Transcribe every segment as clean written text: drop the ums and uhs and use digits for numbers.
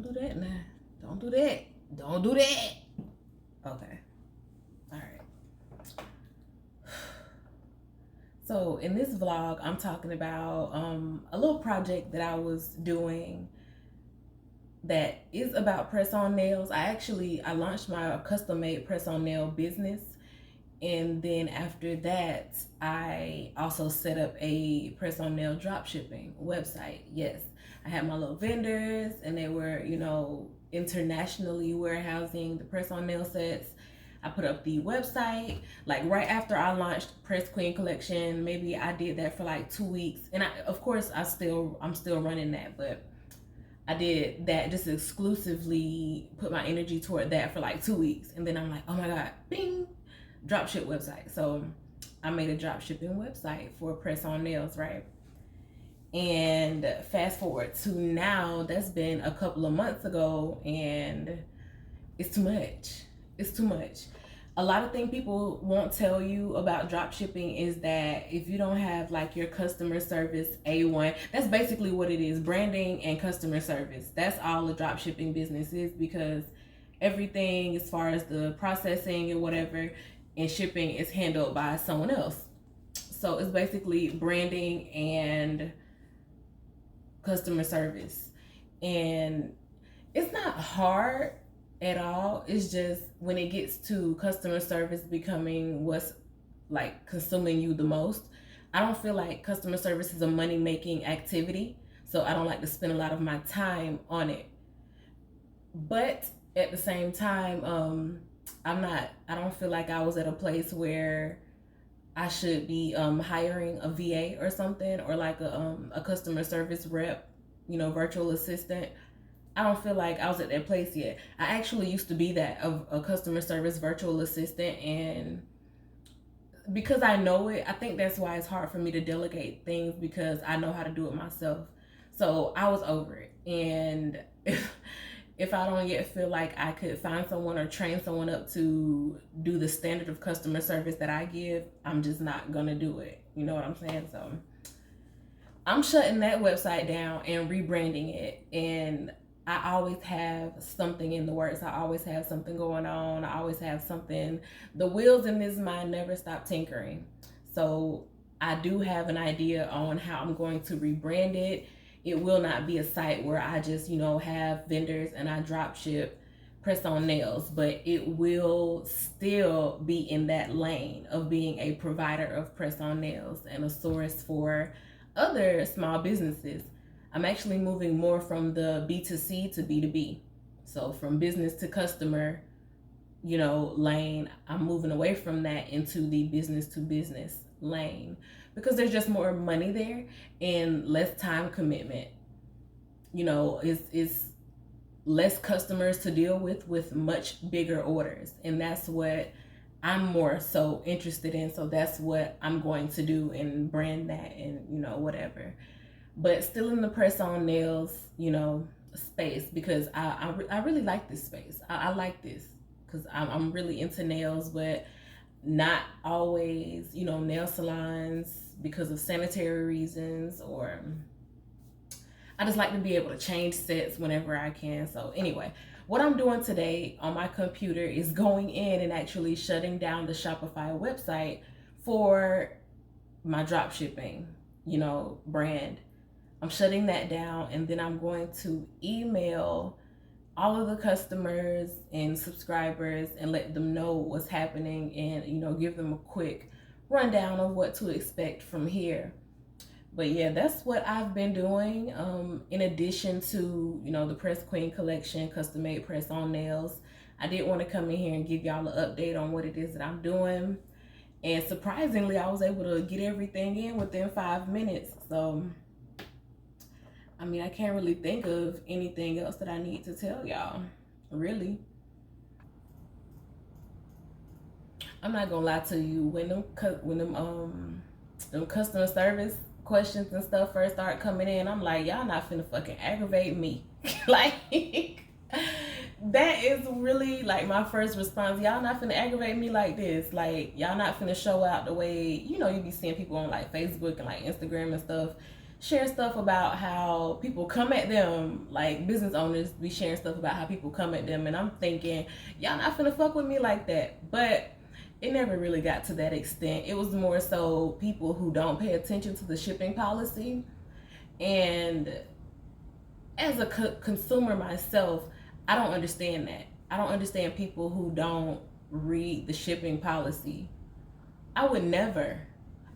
do that now. Don't do that. Don't do that. Okay. All right. So in this vlog, I'm talking about a little project that I was doing that is about press-on nails. I launched my custom-made press-on nail business, and then after that, I also set up a press-on nail dropshipping website. Yes, I had my little vendors, and they were, internationally warehousing the press-on nail sets. I put up the website like right after I launched Press Queen collection. Maybe I did that for like 2 weeks, and I'm still running that, but I did that just exclusively, put my energy toward that for like 2 weeks, and then I'm like, oh my god, bing, dropship website. So I made a dropshipping website for Press On Nails, right? And fast forward to now, that's been a couple of months ago, and it's too much. It's too much. A lot of things people won't tell you about drop shipping is that if you don't have like your customer service A1, that's basically what it is, branding and customer service. That's all the drop shipping business is, because everything as far as the processing and whatever and shipping is handled by someone else. So it's basically branding and customer service. And it's not hard at all. It's just when it gets to customer service becoming what's like consuming you the most. I don't feel like customer service is a money making activity, so I don't like to spend a lot of my time on it. But at the same time, I don't feel like I was at a place where I should be hiring a VA or something, or like a customer service rep, virtual assistant. I don't feel like I was at that place yet. I actually used to be that, of a customer service virtual assistant, and because I know it, I think that's why it's hard for me to delegate things, because I know how to do it myself. So I was over it, and if I don't yet feel like I could find someone or train someone up to do the standard of customer service that I give, I'm just not gonna do it. You know what I'm saying? So I'm shutting that website down and rebranding it, and I always have something in the works. I always have something going on. I always have something. The wheels in this mind never stop tinkering. So I do have an idea on how I'm going to rebrand it. It will not be a site where I just, have vendors and I drop ship press on nails, but it will still be in that lane of being a provider of press on nails and a source for other small businesses. I'm actually moving more from the B2C to B2B. So from business to customer, lane, I'm moving away from that into the business to business lane, because there's just more money there and less time commitment. It's less customers to deal with much bigger orders. And that's what I'm more so interested in. So that's what I'm going to do and brand that and, whatever. But still in the press on nails, space, because I really like this space. I like this because I'm really into nails, but not always, nail salons because of sanitary reasons, or I just like to be able to change sets whenever I can. So anyway, what I'm doing today on my computer is going in and actually shutting down the Shopify website for my drop shipping, brand. I'm shutting that down, and then I'm going to email all of the customers and subscribers and let them know what's happening, and give them a quick rundown of what to expect from here. But yeah, that's what I've been doing. In addition to the Press Queen collection, custom made press on nails, I did want to come in here and give y'all an update on what it is that I'm doing. And surprisingly, I was able to get everything in within 5 minutes. So I can't really think of anything else that I need to tell y'all, really. I'm not gonna lie to you, when them customer service questions and stuff first start coming in, I'm like, y'all not finna fucking aggravate me. Like, that is really like my first response. Y'all not finna aggravate me like this. Like, y'all not finna show out the way, you be seeing people on like Facebook and like Instagram and stuff, share stuff about how people come at them, like business owners be sharing stuff about how people come at them, and I'm thinking, y'all not finna fuck with me like that. But it never really got to that extent. It was more so people who don't pay attention to the shipping policy. And as a consumer myself, I don't understand that. I don't understand people who don't read the shipping policy. I would never.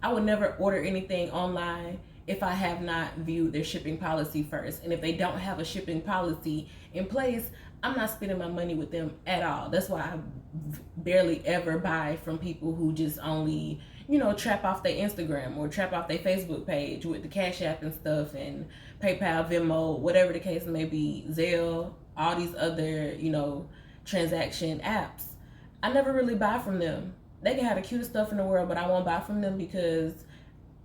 I would never order anything online if I have not viewed their shipping policy first. And if they don't have a shipping policy in place, I'm not spending my money with them at all. That's why I barely ever buy from people who just only, trap off their Instagram or trap off their Facebook page with the Cash App and stuff, and PayPal, Venmo, whatever the case may be, Zelle, all these other, transaction apps. I never really buy from them. They can have the cutest stuff in the world, but I won't buy from them because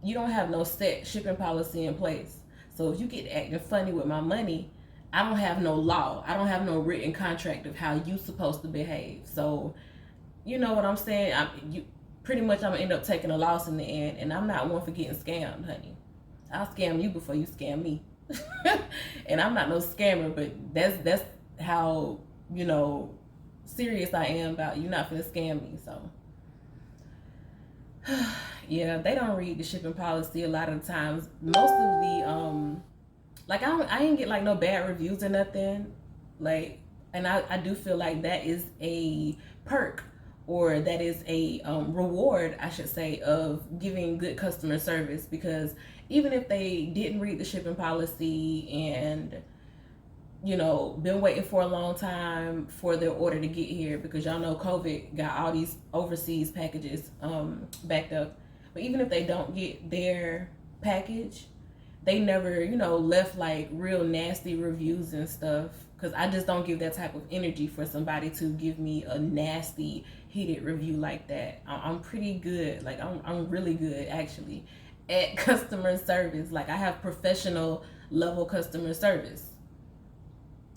you don't have no set shipping policy in place. So if you get acting funny with my money, I don't have no law. I don't have no written contract of how you supposed to behave. So you know what I'm saying? Pretty much I'm gonna end up taking a loss in the end, and I'm not one for getting scammed, honey. I'll scam you before you scam me. And I'm not no scammer, but that's how, serious I am about you not finna scam me. So yeah, they don't read the shipping policy a lot of the times. Most of the I ain't get like no bad reviews or nothing. Like, and I do feel like that is a perk, or that is a reward, I should say, of giving good customer service. Because even if they didn't read the shipping policy and been waiting for a long time for their order to get here, because y'all know COVID got all these overseas packages backed up. But even if they don't get their package, they never, left like real nasty reviews and stuff. Because I just don't give that type of energy for somebody to give me a nasty, heated review like that. I'm pretty good. Like, I'm really good, actually, at customer service. Like, I have professional level customer service.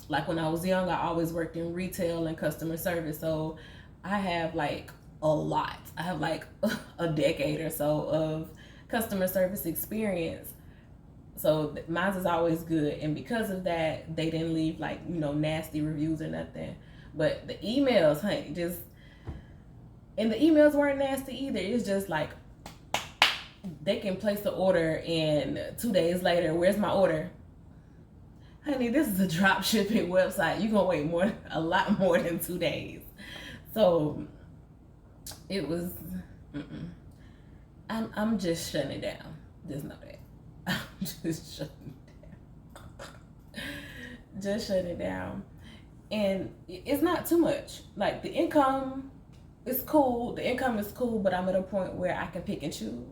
Like, when I was young, I always worked in retail and customer service. So I have like a lot. I have like a decade or so of customer service experience. So mine is always good. And because of that, they didn't leave like, nasty reviews or nothing. But the emails, honey, and the emails weren't nasty either. It's just like, they can place the order and 2 days later, where's my order? Honey, this is a drop shipping website. You're going to wait a lot more than 2 days. So it was, I'm just shutting it down. Just know that. I'm just shutting it down. Just shutting it down. And it's not too much. Like, the income is cool. The income is cool, but I'm at a point where I can pick and choose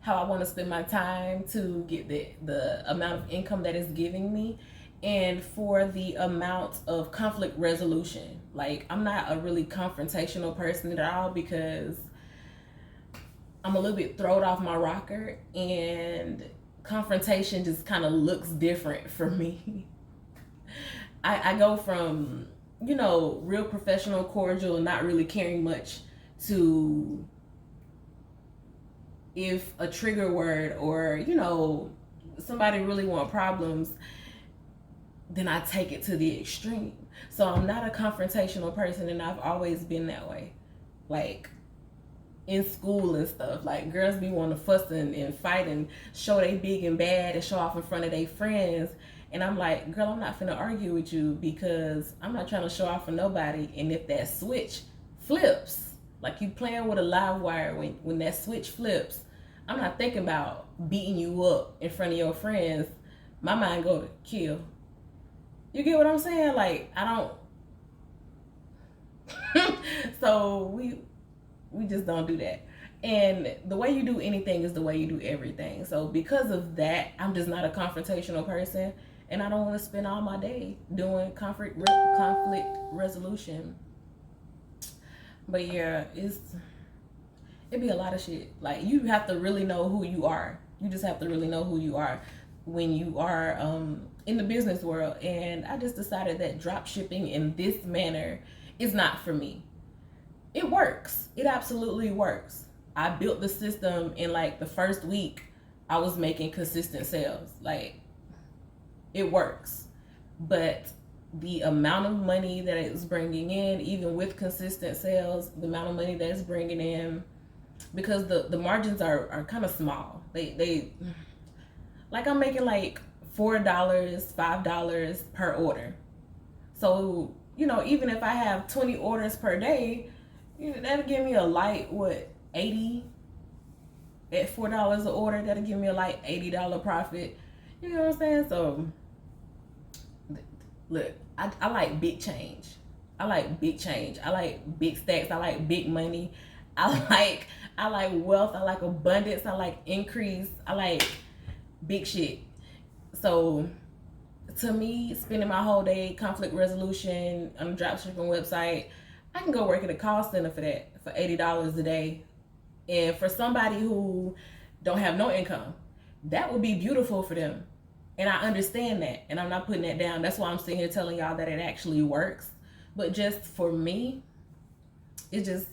how I want to spend my time to get the amount of income that it's giving me, and for the amount of conflict resolution. Like, I'm not a really confrontational person at all, because I'm a little bit thrown off my rocker, and confrontation just kind of looks different for me. I go from, real professional, cordial, not really caring much, to if a trigger word or, somebody really want problems, then I take it to the extreme. So I'm not a confrontational person, and I've always been that way. Like, in school and stuff, like, girls be wanting to fuss and fight and show they big and bad and show off in front of their friends. And I'm like, girl, I'm not finna argue with you, because I'm not trying to show off for nobody. And if that switch flips, like you playing with a live wire, when that switch flips, I'm not thinking about beating you up in front of your friends. My mind go to kill. You get what I'm saying? Like, I don't. So we just don't do that. And the way you do anything is the way you do everything. So because of that, I'm just not a confrontational person, and I don't want to spend all my day doing conflict resolution. But yeah, it'd be a lot of shit. Like, you have to really know who you are. You just have to really know who you are when you are in the business world. And I just decided that drop shipping in this manner is not for me. It works. It absolutely works. I built the system in like the first week I was making consistent sales. Like, it works. But the amount of money that it's bringing in, even with consistent sales, the amount of money that it's bringing in, because the margins are kind of small. They like, I'm making like $4, $5 per order. So, even if I have 20 orders per day, that'll give me a light, 80 at $4 an order. That'll give me a light $80 profit. You know what I'm saying? So, look, I like big change. I like big change. I like big stacks. I like big money. I like wealth. I like abundance. I like increase. I like big shit. So, to me, spending my whole day conflict resolution on a dropshipping website, I can go work at a call center for that, for $80 a day. And for somebody who don't have no income, that would be beautiful for them. And I understand that, and I'm not putting that down. That's why I'm sitting here telling y'all that it actually works. But just for me, it's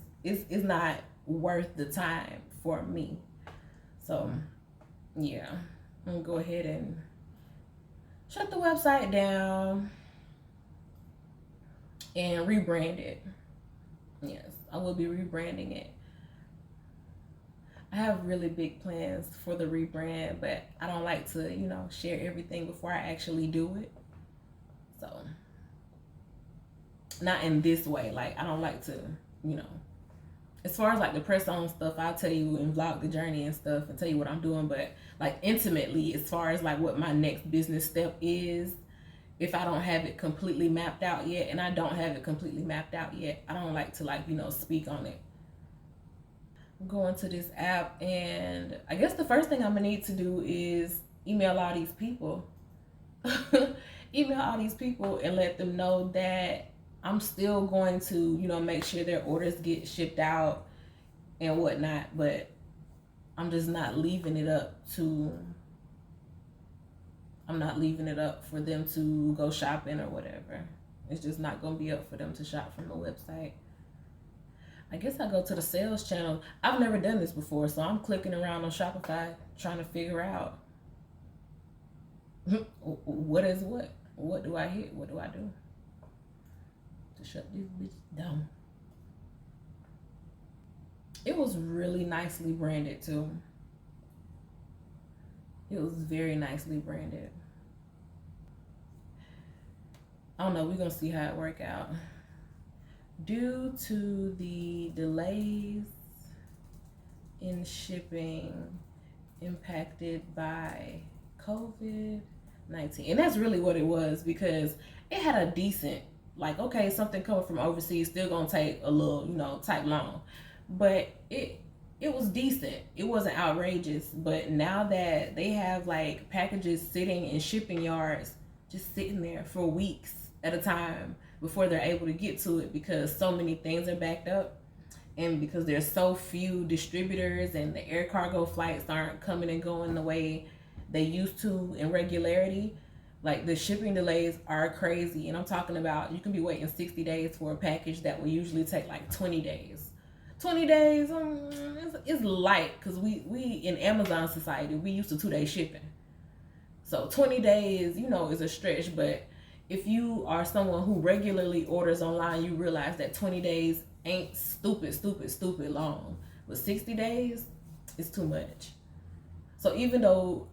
not worth the time for me. So, yeah, I'm gonna go ahead and shut the website down and rebrand it. Yes, I will be rebranding it. I have really big plans for the rebrand, but I don't like to, share everything before I actually do it. So, not in this way. Like, I don't like to, as far as like the press on stuff, I'll tell you and vlog the journey and stuff and tell you what I'm doing. But like, intimately, as far as like what my next business step is, if I don't have it completely mapped out yet, and I don't have it completely mapped out yet, I don't like to speak on it. Go into this app, and I guess the first thing I'm gonna need to do is email all these people. Email all these people and let them know that I'm still going to, make sure their orders get shipped out and whatnot, but I'm just not leaving it up for them to go shopping or whatever. It's just not gonna be up for them to shop from the website. I guess I go to the sales channel. I've never done this before, so I'm clicking around on Shopify trying to figure out what is what. What do I hit? What do I do to shut this bitch down? It was really nicely branded too. It was very nicely branded. I don't know. We're gonna see how it work out. Due to the delays in shipping impacted by COVID-19. And that's really what it was, because it had a decent, okay, something coming from overseas still gonna take a little, type long. But it was decent. It wasn't outrageous. But now that they have packages sitting in shipping yards, just sitting there for weeks at a time before they're able to get to it, because so many things are backed up, and because there's so few distributors and the air cargo flights aren't coming and going the way they used to in regularity, the shipping delays are crazy. And I'm talking about, you can be waiting 60 days for a package that will usually take 20 days. 20 days, it's light, because we in Amazon society, we used to 2-day shipping. So 20 days, is a stretch. But if you are someone who regularly orders online, you realize that 20 days ain't stupid long. But 60 days is too much. So even though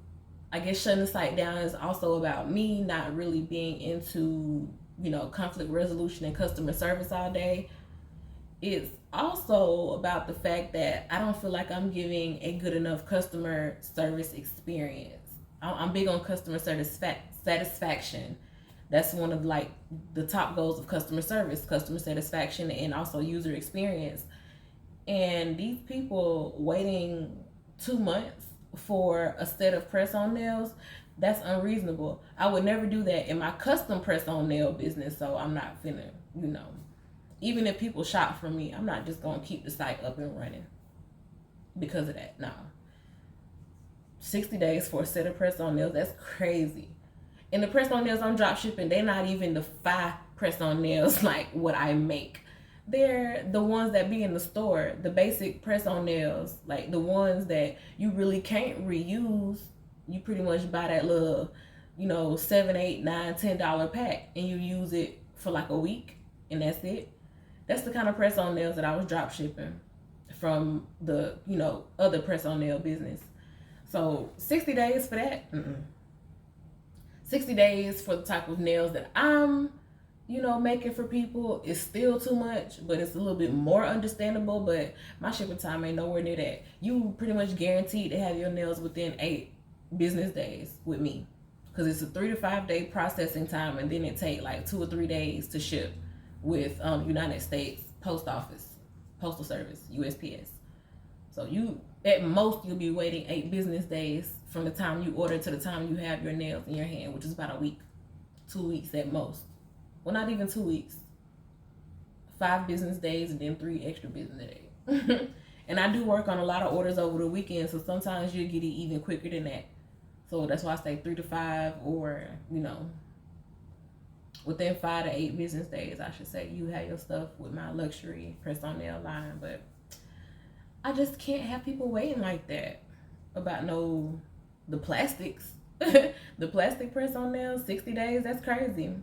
I guess shutting the site down is also about me not really being into, conflict resolution and customer service all day, it's also about the fact that I don't feel like I'm giving a good enough customer service experience. I'm big on customer satisfaction. That's one of the top goals of customer service, customer satisfaction, and also user experience. And these people waiting 2 months for a set of press-on nails, that's unreasonable. I would never do that in my custom press-on nail business, so I'm not finna, even if people shop from me, I'm not just gonna keep the site up and running because of that. No. 60 days for a set of press-on nails, that's crazy. And the press-on nails I'm drop shipping, they're not even the 5 press-on nails like what I make. They're the ones that be in the store, the basic press-on nails, like the ones that you really can't reuse. You pretty much buy that little, $7, $8, $9, $10 pack, and you use it for like a week, and that's it. That's the kind of press-on nails that I was drop shipping from the other press-on nail business. So 60 days for that. 60 days for the type of nails that I'm making for people is still too much, but it's a little bit more understandable. But my shipping time ain't nowhere near that. You pretty much guaranteed to have your nails within 8 business days with me, because it's a 3 to 5 day processing time, and then it take like 2 or 3 days to ship with United States Postal Service, USPS. So at most you'll be waiting 8 business days from the time you order to the time you have your nails in your hand, which is about a week, 2 weeks at most. Well, not even 2 weeks. 5 business days and then 3 extra business days. And I do work on a lot of orders over the weekend, so sometimes you'll get it even quicker than that. So that's why I say 3 to 5, or within 5 to 8 business days, I should say, you have your stuff with my luxury press-on nail line. But I just can't have people waiting like that about the plastics. The plastic press-on nails, 60 days, that's crazy.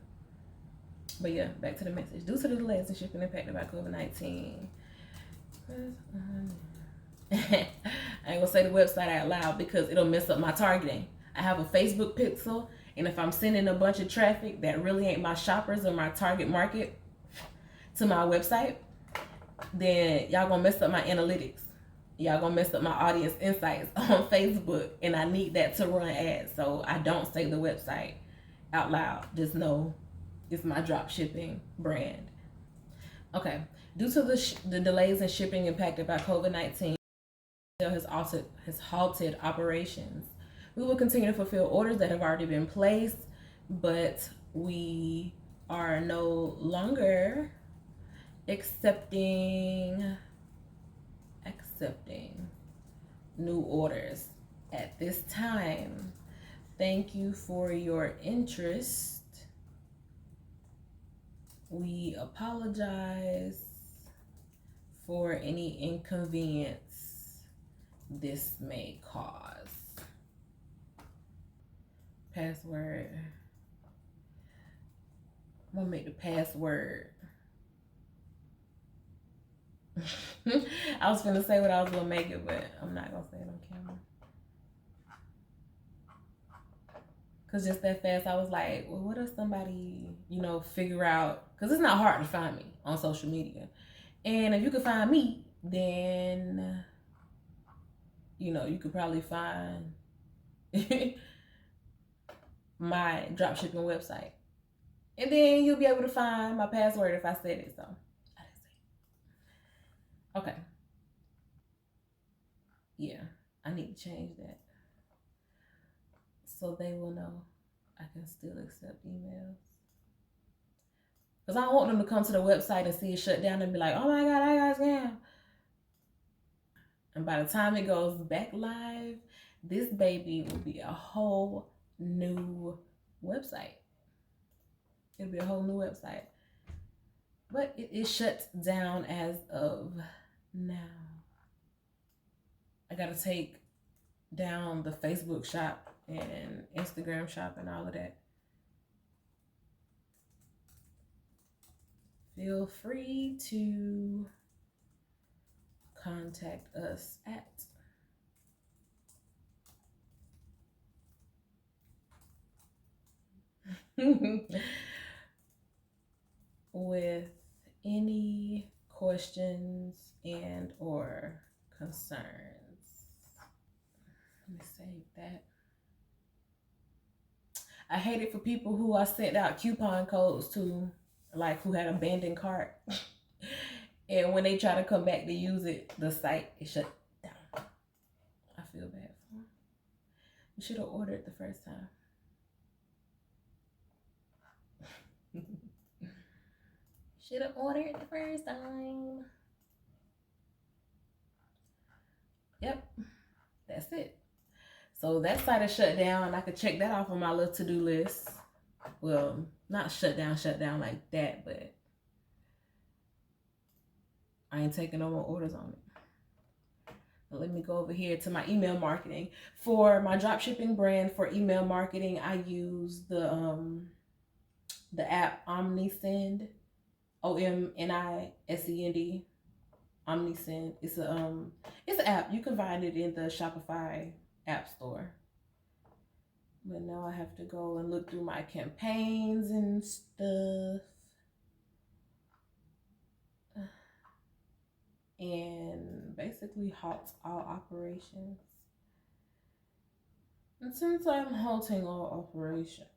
But yeah, back to the message. Due to the delays in shipping impacted by COVID-19. I ain't gonna say the website out loud because it'll mess up my targeting. I have a Facebook pixel, and if I'm sending a bunch of traffic that really ain't my shoppers or my target market to my website, then y'all gonna mess up my analytics. Y'all gonna mess up my audience insights on Facebook, and I need that to run ads. So I don't say the website out loud. Just know it's my drop shipping brand. Okay, due to the delays in shipping impacted by COVID-19, has halted operations. We will continue to fulfill orders that have already been placed, but we are no longer accepting new orders at this time. Thank you for your interest. We apologize for any inconvenience this may cause. Password. I'm gonna make the password. I was gonna say what I was gonna make it, but I'm not gonna say it on camera. Cause just that fast, I was like, well, what if somebody, figure out? Cause it's not hard to find me on social media, and if you could find me, then you could probably find my dropshipping website, and then you'll be able to find my password if I said it. So I didn't say it. Okay. Yeah, I need to change that so they will know I can still accept emails. Because I don't want them to come to the website and see it shut down and be like, oh my God, I got scammed. And by the time it goes back live, this baby will be a whole new website. It'll be a whole new website. But it is shut down as of now. I gotta take down the Facebook shop and Instagram shop and all of that. Feel free to contact us at with any questions and or concerns. Let me save that. I hate it for people who I sent out coupon codes to, like who had abandoned cart. And when they try to come back to use it, the site is shut down. I feel bad for them. You should have ordered the first time. Should have ordered the first time. Yep, that's it. So that site is shut down. I could check that off on my little to-do list. Well, not shut down like that, but I ain't taking no more orders on it. But let me go over here to my email marketing. For my dropshipping brand for email marketing, I use the app OmniSend, OMNISEND. OmniSend. It's an app. You can find it in the Shopify app store. But now I have to go and look through my campaigns and stuff. And basically halt all operations. And since I'm halting all operations,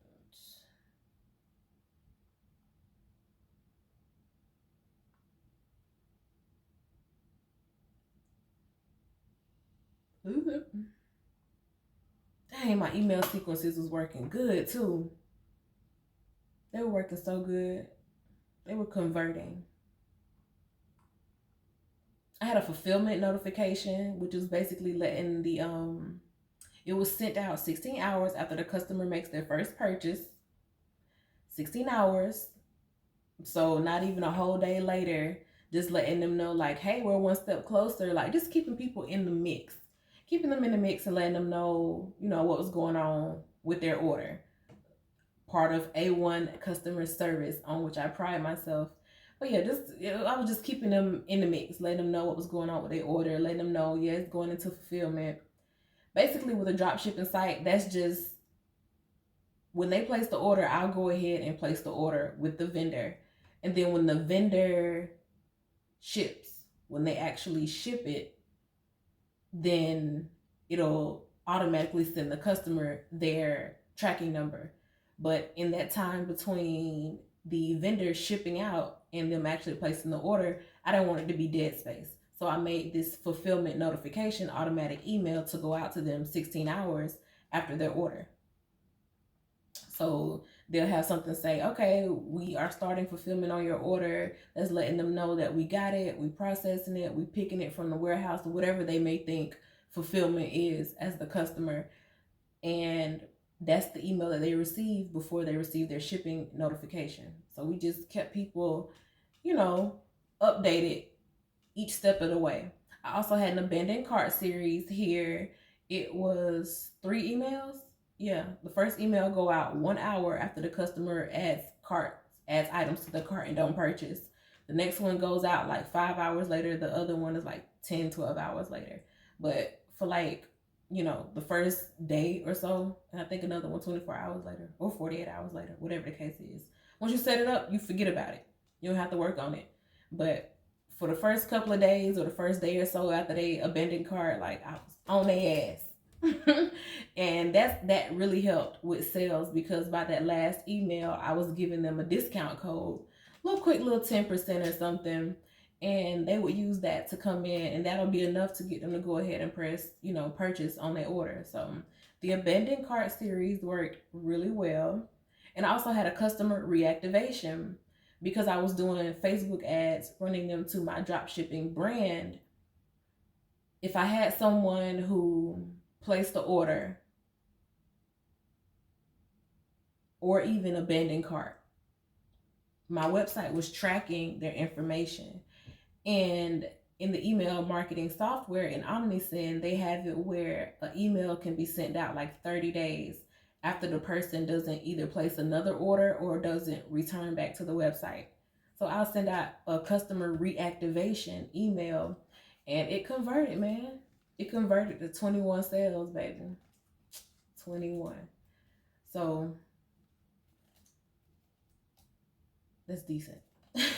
dang, my email sequences was working good too. They were working so good. They were converting. I had a fulfillment notification, which was basically letting it was sent out 16 hours after the customer makes their first purchase. 16 hours. So not even a whole day later, just letting them know like, hey, we're one step closer. Like just keeping people in the mix. Keeping them in the mix and letting them know, what was going on with their order. Part of A1 customer service, on which I pride myself. But yeah, I was just keeping them in the mix, letting them know what was going on with their order, letting them know, yeah, it's going into fulfillment. Basically, with a drop shipping site, that's just when they place the order, I'll go ahead and place the order with the vendor. And then when the vendor ships, when they actually ship it, then it'll automatically send the customer their tracking number. But in that time between the vendor shipping out and them actually placing the order, I don't want it to be dead space. So I made this fulfillment notification automatic email to go out to them 16 hours after their order. So they'll have something say, okay, we are starting fulfillment on your order. That's letting them know that we got it, we processing it, we picking it from the warehouse, or whatever they may think fulfillment is as the customer. And that's the email that they receive before they receive their shipping notification. So we just kept people, updated each step of the way. I also had an abandoned cart series here. It was 3 emails. Yeah, the first email go out 1 hour after the customer adds items to the cart and don't purchase. The next one goes out like 5 hours later. The other one is like 10, 12 hours later. But for the first day or so, and I think another one 24 hours later or 48 hours later, whatever the case is. Once you set it up, you forget about it. You don't have to work on it. But for the first couple of days or the first day or so after they abandoned cart, like I was on their ass. And that really helped with sales, because by that last email, I was giving them a discount code, quick little 10% or something. And they would use that to come in, and that'll be enough to get them to go ahead and press, purchase on their order. So the abandoned cart series worked really well. And I also had a customer reactivation because I was doing Facebook ads, running them to my drop shipping brand. If I had someone who placed the order or even abandoned cart, my website was tracking their information. And in the email marketing software in OmniSend, they have it where an email can be sent out like 30 days after the person doesn't either place another order or doesn't return back to the website. So I'll send out a customer reactivation email, and it converted, man. It converted to 21 sales, baby. 21. So that's decent.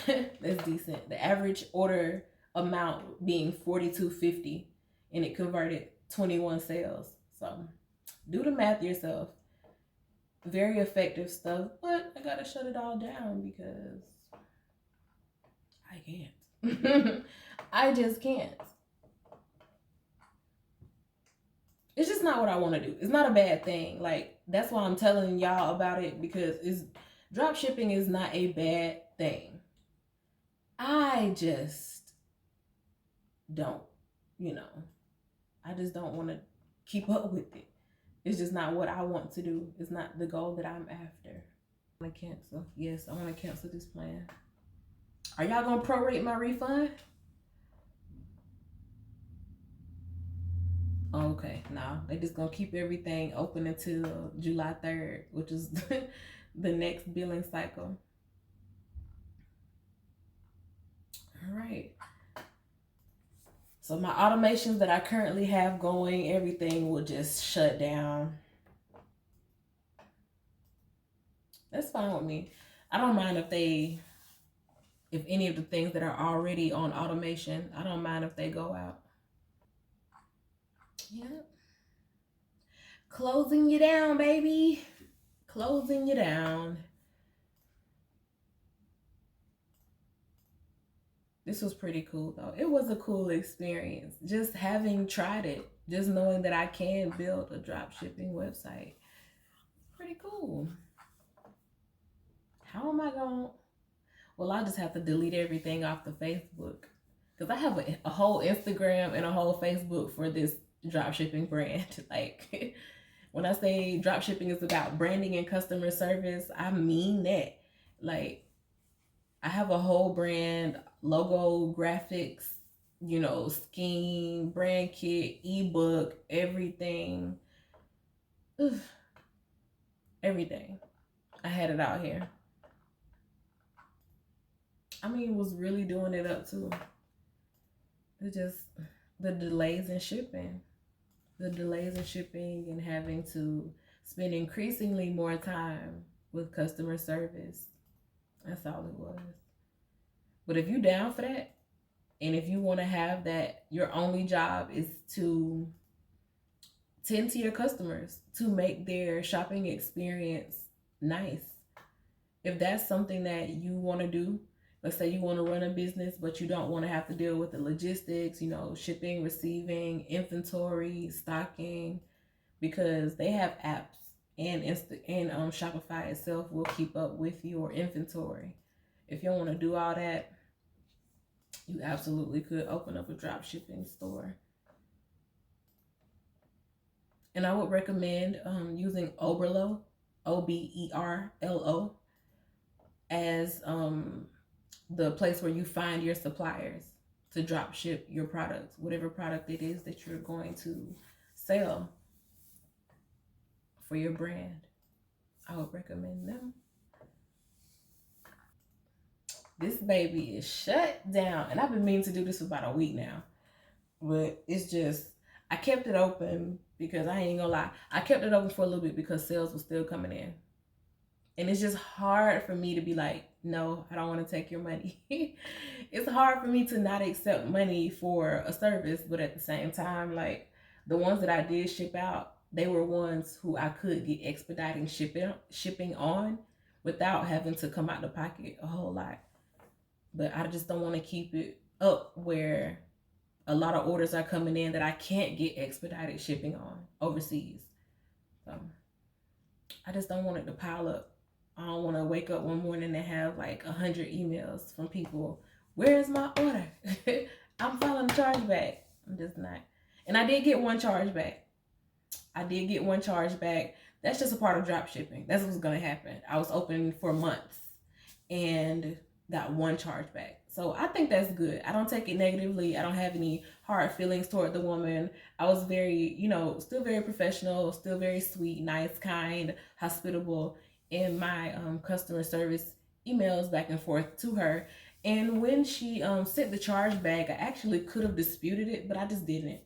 That's decent. The average order amount being $42.50, and it converted 21 sales. So do the math yourself. Very effective stuff, but I gotta shut it all down because I can't. I just can't. It's just not what I want to do. It's not a bad thing. Like, that's why I'm telling y'all about it, because drop shipping is not a bad thing. I just don't, I just don't want to keep up with it. It's just not what I want to do. It's not the goal that I'm after. I want to cancel. Yes, I want to cancel this plan. Are y'all going to prorate my refund? Okay, no, they just gonna keep everything open until July 3rd, which is the next billing cycle. All right. So my automations that I currently have going, everything will just shut down. That's fine with me. I don't mind if any of the things that are already on automation, I don't mind if they go out. Yep. Closing you down, baby. Closing you down. This was pretty cool though. It was a cool experience. Just having tried it, just knowing that I can build a drop shipping website. Pretty cool. How am I going? Well, I just have to delete everything off the Facebook because I have a whole Instagram and a whole Facebook for this drop shipping brand. Like when I say drop shipping is about branding and customer service, I mean that. Like I have a whole brand, logo, graphics, scheme, brand kit, ebook, everything. Ugh, everything. I had it out here. I mean, was really doing it up too. It just the delays in shipping. The delays in shipping and having to spend increasingly more time with customer service. That's all it was. But if you down for that, and if you want to have that, your only job is to tend to your customers to make their shopping experience nice. If that's something that you want to do, let's say you want to run a business, but you don't want to have to deal with the logistics, shipping, receiving, inventory, stocking, because they have apps and Shopify itself will keep up with your inventory. If you don't want to do all that, you absolutely could open up a drop shipping store. And I would recommend using Oberlo, Oberlo, as the place where you find your suppliers to drop ship your products, whatever product it is that you're going to sell for your brand. I would recommend them. This baby is shut down, and I've been meaning to do this for about a week now, but it's just I kept it open because I ain't gonna lie, I kept it open for a little bit because sales was still coming in, and it's just hard for me to be like, no, I don't want to take your money. It's hard for me to not accept money for a service, but at the same time, like the ones that I did ship out, they were ones who I could get expediting shipping on without having to come out the pocket a whole lot. But I just don't want to keep it up where a lot of orders are coming in that I can't get expedited shipping on overseas. So I just don't want it to pile up. I don't want to wake up one morning and have like 100 emails from people. Where's my order? I'm filing a charge back. I'm just not. And I did get one charge back. That's just a part of drop shipping. That's what's going to happen. I was open for months and got one charge back. So I think that's good. I don't take it negatively. I don't have any hard feelings toward the woman. I was very, still very professional, still very sweet, nice, kind, hospitable in my customer service emails back and forth to her. And when she sent the charge back, I actually could have disputed it, but I just didn't.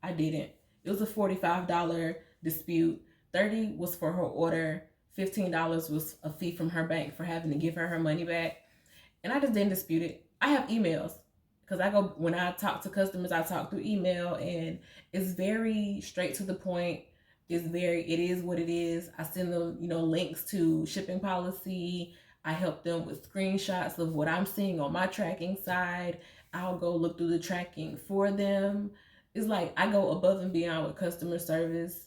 I didn't. It was a $45 dispute. $30 was for her order. $15 was a fee from her bank for having to give her money back. And I just didn't dispute it. I have emails because when I talk to customers, I talk through email, and it's very straight to the point. It is what it is. I send them, links to shipping policy. I help them with screenshots of what I'm seeing on my tracking side. I'll go look through the tracking for them. It's like I go above and beyond with customer service.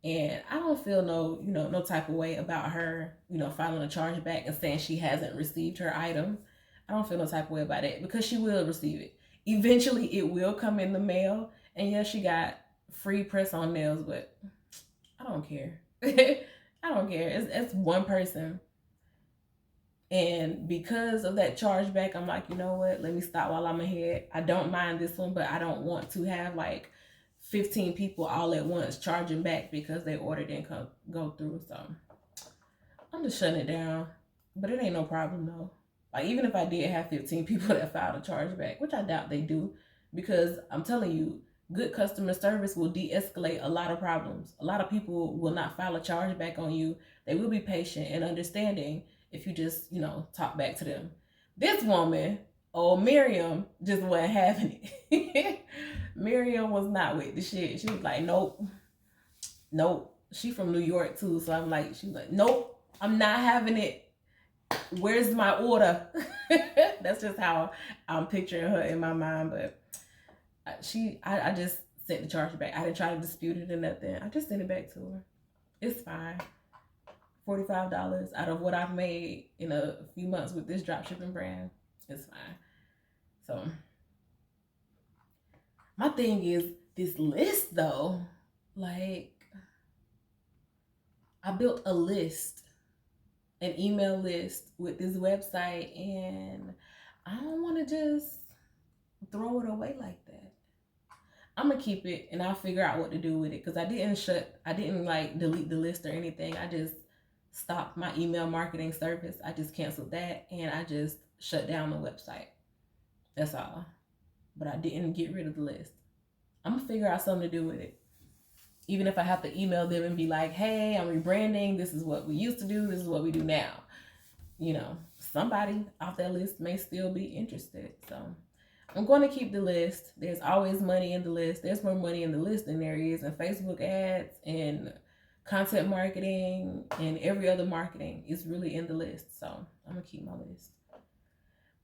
And I don't feel no type of way about her, filing a charge back and saying she hasn't received her item. I don't feel no type of way about it because she will receive it. Eventually, it will come in the mail. And yes, she got free press-on nails, but I don't care. I don't care. It's one person. And because of that chargeback, I'm like, you know what? Let me stop while I'm ahead. I don't mind this one, but I don't want to have like 15 people all at once charging back because they order didn't go through. So I'm just shutting it down. But it ain't no problem though. Like even if I did have 15 people that filed a chargeback, which I doubt they do, because I'm telling you, good customer service will de-escalate a lot of problems. A lot of people will not file a chargeback on you. They will be patient and understanding if you just, talk back to them. This woman, Miriam, just wasn't having it. Miriam was not with the shit. She was like, nope. She from New York too, so I'm like, she's like, nope, I'm not having it. Where's my order? That's just how I'm picturing her in my mind. But I just sent the charge back. I didn't try to dispute it or nothing. I just sent it back to her. It's fine. $45 out of what I've made in a few months with this dropshipping brand. It's fine. So my thing is this list though. Like I built a list, an email list with this website, and I don't want to just throw it away like that. I'm gonna keep it and I'll figure out what to do with it, because I didn't like delete the list or anything. I just stopped my email marketing service. I just canceled that and I just shut down the website. That's all. But I didn't get rid of the list. I'm gonna figure out something to do with it. Even if I have to email them and be like, hey, I'm rebranding. This is what we used to do. This is what we do now. Somebody off that list may still be interested. So I'm going to keep the list. There's always money in the list. There's more money in the list than there is in Facebook ads and content marketing and every other marketing is really in the list. So I'm going to keep my list.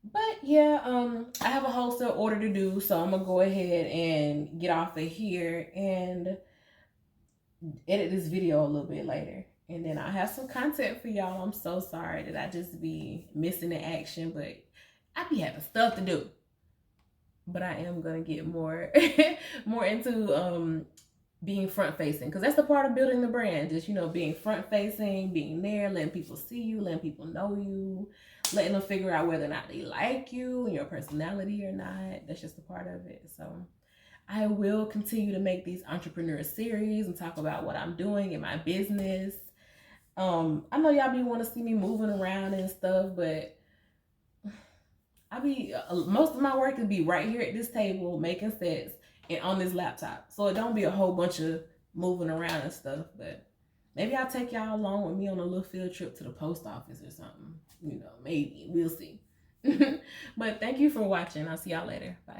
But yeah, I have a wholesale order to do. So I'm going to go ahead and get off of here and edit this video a little bit later, and then I'll have some content for y'all. I'm so sorry that I just be missing the action, but I be having stuff to do. But I am gonna get more into being front facing, because that's the part of building the brand. Just being front facing, being there, letting people see you, letting people know you, letting them figure out whether or not they like you and your personality or not. That's just a part of it. So I will continue to make these entrepreneur series and talk about what I'm doing in my business. I know y'all be want to see me moving around and stuff, but most of my work will be right here at this table making sets and on this laptop. So it don't be a whole bunch of moving around and stuff, but maybe I'll take y'all along with me on a little field trip to the post office or something. Maybe. We'll see. But thank you for watching. I'll see y'all later. Bye.